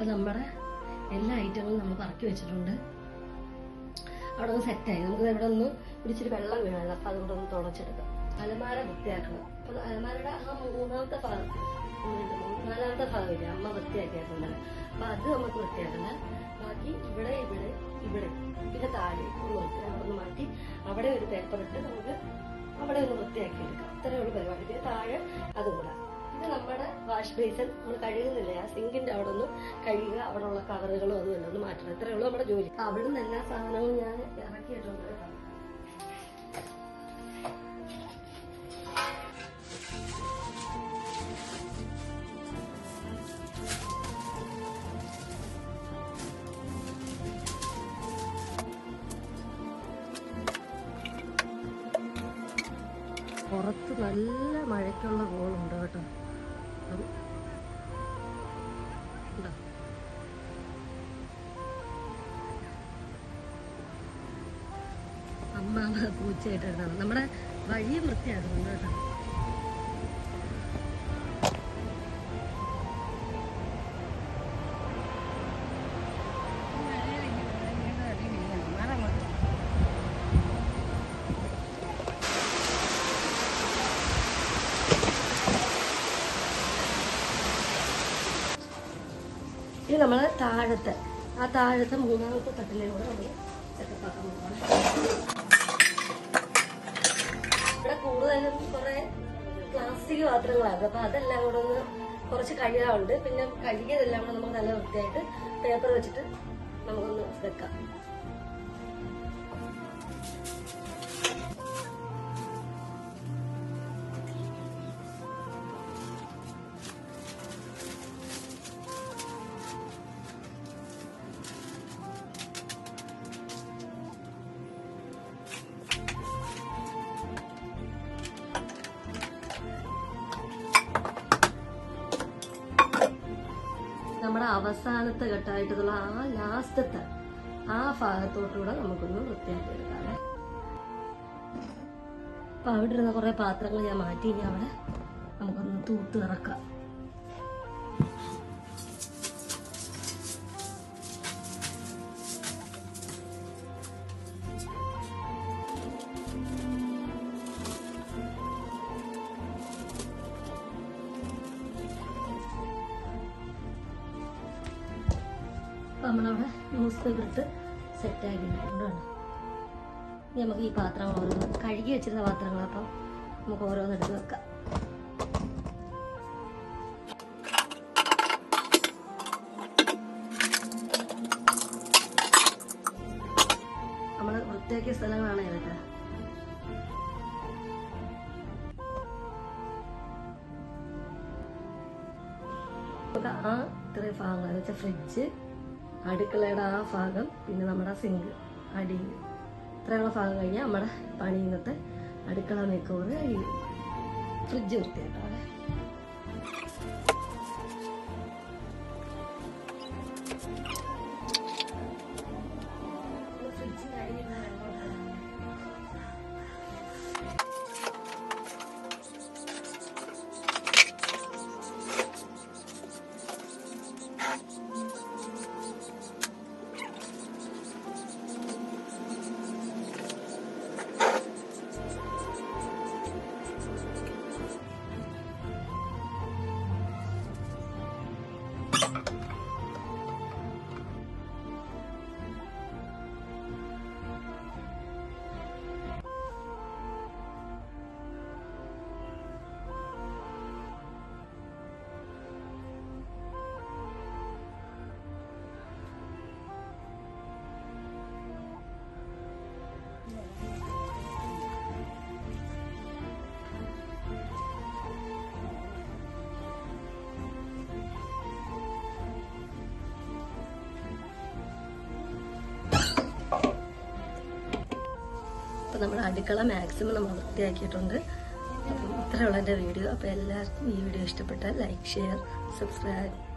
അപ്പോൾ നമ്മുടെ എല്ലാ ഐറ്റങ്ങളും നമ്മൾ പറക്കി വെച്ചിട്ടുണ്ട്. അവിടെ ഒന്ന് സെറ്റായി. നമുക്ക് ഇവിടെ ഒന്ന് പിടിച്ചിട്ട് വെള്ളം വീണായിരുന്നു. അപ്പോൾ അതുകൊണ്ട് ഒന്ന് തുടച്ചെടുക്കാം. അലമാര വൃത്തിയാക്കണം. അപ്പോൾ അലമാരയുടെ ആ നാലാമത്തെ ഭാഗമില്ല അമ്മ വൃത്തിയാക്കിയിട്ടുണ്ടല്ലോ. അപ്പോൾ അത് നമുക്ക് വൃത്തിയാക്കണം. ബാക്കി ഇവിടെ ഇവിടെ ഇവിടെ പിന്നെ താഴെ ഒന്ന് മാറ്റി അവിടെ ഒരു പേപ്പർ ഇട്ട് നമുക്ക് അവിടെ ഒന്ന് വൃത്തിയാക്കി എടുക്കാം. ഇത്രയുള്ള പരിപാടി. പിന്നെ താഴെ അതും കൂടെ. ഇത് നമ്മുടെ വാഷ് ബേസിൻ നമ്മൾ കഴുകുന്നില്ല. ആ സിങ്കിന്റെ അവിടെ ഒന്ന് കഴുകുക. അവിടെ ഉള്ള കവറുകളും അതും എല്ലാം ഒന്ന് മാറ്റണം. ഇത്രയേ ഉള്ളൂ നമ്മുടെ ജോലി. അവിടെ നിന്ന് എല്ലാ സാധനവും ഞാൻ ഇറക്കിയിട്ടുണ്ട് കേട്ടോ. പുറത്ത് നല്ല മഴയ്ക്കുള്ള കോളുണ്ട് കേട്ടോ. അമ്മ പൂച്ചയായിട്ടാണ് നമ്മുടെ വഴിയും വൃത്തിയാക്കുന്നുണ്ട് കേട്ടോ. ഇത് നമ്മൾ താഴത്തെ മൂന്നാമത്തെ തട്ടിലൂടെ നമ്മൾ സെറ്റപ്പാക്കാൻ പോകണം. ഇവിടെ കൂടുതലും കുറെ പ്ലാസ്റ്റിക് പാത്രങ്ങളായിരുന്നു. അപ്പൊ അതെല്ലാം കൂടെ ഒന്ന് കുറച്ച് കഴുകാറുണ്ട്. പിന്നെ കഴുകിയതെല്ലാം കൂടെ നമുക്ക് നല്ല വൃത്തിയായിട്ട് പേപ്പർ വെച്ചിട്ട് നമുക്കൊന്ന് വെക്കാം. നമ്മുടെ അവസാനത്തെ ഘട്ടമായിട്ടുള്ള ആ ലാസ്റ്റത്തെ ആ ഭാഗത്തോട്ടുകൂടെ നമുക്കൊന്ന് വൃത്തിയാക്കി എടുക്കാം. അപ്പൊ അവിടെ ഇരുന്ന കുറെ പാത്രങ്ങൾ ഞാൻ മാറ്റി. ഇനി അവിടെ നമുക്കൊന്ന് തൂത്ത് ഇറക്കാം. നമ്മളവിടെ ന്യൂസ് പേപ്പർ ഇട്ട് സെറ്റാക്കിയിട്ടുണ്ടാണ്. ഇനി നമുക്ക് ഈ പാത്രങ്ങൾ ഓരോന്ന് കഴുകി വെച്ചിരുന്ന പാത്രങ്ങൾ അപ്പം നമുക്ക് ഓരോന്ന് എടുത്ത് വെക്കാം. നമ്മൾ വൃത്തിയാക്കിയ സ്ഥലങ്ങളാണ് ഇതൊക്കെ. ആ ഇത്രയും ഭാഗങ്ങൾ വെച്ചാൽ ഫ്രിഡ്ജ്, അടുക്കളയുടെ ആ ഭാഗം, പിന്നെ നമ്മുടെ സിങ്ക് അടിയിൽ ഇത്രയുള്ള ഭാഗം കഴിഞ്ഞാൽ നമ്മുടെ പണി ഇന്നത്തെ അടുക്കള മേക്കോറ് കഴിയും. ഫ്രിഡ്ജ് വൃത്തിയാക്കാം. ഫ്രിഡ്ജിന് അടിയിൽ അപ്പോൾ നമ്മുടെ അടുക്കള മാക്സിമം നമ്മൾ വൃത്തിയാക്കിയിട്ടുണ്ട്. അപ്പം ഇത്രയുള്ള എൻ്റെ വീഡിയോ. അപ്പോൾ എല്ലാവർക്കും ഈ വീഡിയോ ഇഷ്ടപ്പെട്ടാൽ ലൈക്ക്, ഷെയർ, സബ്സ്ക്രൈബ്.